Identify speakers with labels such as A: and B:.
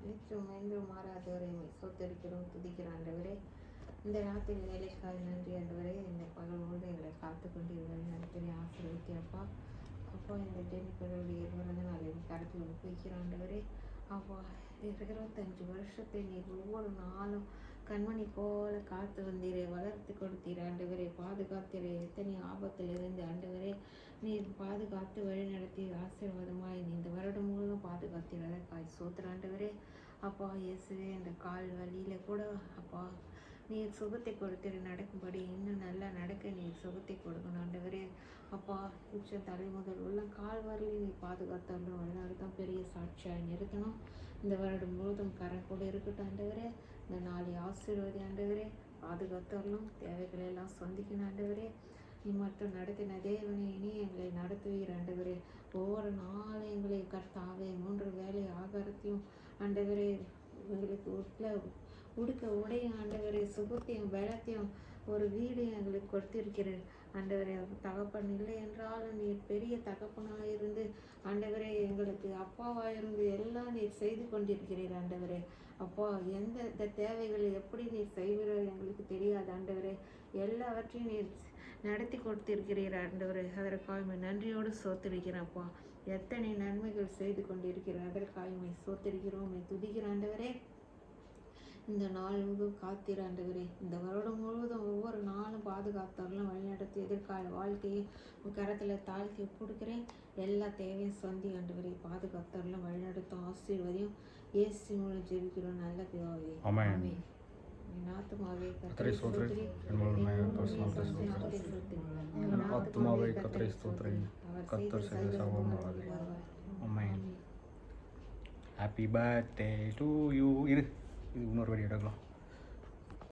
A: நிச்சயம் என்றும் மாறாதவரை சொத்தரிக்கிறோம் துதிக்கிற ஆண்டவரே. இந்த ராத்திரி வேலைக்காக நன்றி ஆண்டவரே. இந்த பகல் முழுவதும் எங்களை காத்து கொண்டு நடத்தின ஆசீர்வதித்தி அப்பா. அப்பா இந்த ஜெனிஃபருடைய பிறந்த நாள் கருத்தில் ஒப்புவிக்கிற ஆண்டவரே. அப்பா 25 வருஷத்தை நீ ஒவ்வொரு நாளும் கண்மணி போல காத்து வந்தீரே, வளர்த்து கொடுத்தீர் ஆண்டவரே, பாதுகாத்தீரே. எத்தனை ஆபத்தில் இருந்து ஆண்டவரே நீர் பாதுகாத்து வழி நடத்தி ஆசீர்வாதமாய் இந்த வருடம் முழுவதும் பாதுகாத்தீர். அதற்காய் சோத்திர ஆண்டவரே. அப்பா இயேசுவே இந்த கால் வலியில கூட அப்பா நீர் சுகத்தை கொடுத்து நடக்கும்படி இன்னும் நல்லா நடக்க நீர் சுகத்தை கொடுக்கணும் ஆண்டவரே. அப்பா உச்ச தலை முதல் உள்ள கால் வரலையும் நீ பாதுகாத்தாலும் அதனால தான் பெரிய சாட்சியாக நிறுத்தணும். இந்த வருடம் முழுவதும் கரை கூட இருக்கட்டும் ஆண்டவரே. இந்த நாளை ஆசீர்வாதி ஆண்டவரே. பாதுகாத்தாலும் தேவைகளை எல்லாம் சந்திக்கணும் ஆண்டவரே. நீ மட்டும் நடத்தின தேவனே இனி எங்களை நடத்துவீர் ஆண்டவரே. ஒவ்வொரு நாளும் எங்களை கர்த்தாவே 3 வேளை ஆகாரத்தையும் ஆண்டவரே எங்களுக்கு உடுக்க உடையும் ஆண்டவரே, சுகத்தையும் பலத்தையும் ஒரு வீடையும் எங்களுக்கு கொடுத்திருக்கிறேன் ஆண்டவரே. தகப்பன் இல்லை என்றாலும் நீர் பெரிய தகப்பனாக இருந்து ஆண்டவரே எங்களுக்கு அப்பாவாக இருந்து எல்லாம் நீர் செய்து கொண்டிருக்கிறீர் ஆண்டவரே. அப்பா எந்த தேவைகளை எப்படி நீர் செய்வீரோ எங்களுக்கு தெரியாது ஆண்டவரே. எல்லாவற்றையும் நீர் நடத்தி கொடுத்திருக்கிறீர் ஆண்டவரே. அதற்காக நன்றியோடு சோத்திருக்கிறேன் அப்பா. எத்தனை நன்மைகள் செய்து கொண்டிருக்கிறார் அதற்காக சோத்திருக்கிறோம் துதிக்கிற ஆண்டவரே. இந்த நாள் முழுவதும் காத்திர ஆண்டவரே. இந்த வருடம் முழுவதும் ஒவ்வொரு நாளும் பாதுகாத்தாலும் வழிநடத்தி எதிர்கால வாழ்க்கையை கரத்தில் தாழ்த்தி கொடுக்கிறேன். எல்லா தேவையும் சொந்தி ஆண்டவரை பாதுகாத்தாலும் வழிநடத்தும் ஆசீர்வதியும் இயேசு மூலம் ஜெபிக்கிறோம் நல்ல பிதாவே. ஆமென். என் ஆத்துமாவே கர்த்தரை ஸ்தோத்திரி,
B: கர்த்தர் செய்த சர்வமானது. ஆமென். Happy birthday to you. இது இன்னொரு வரி எடுக்கலாம்.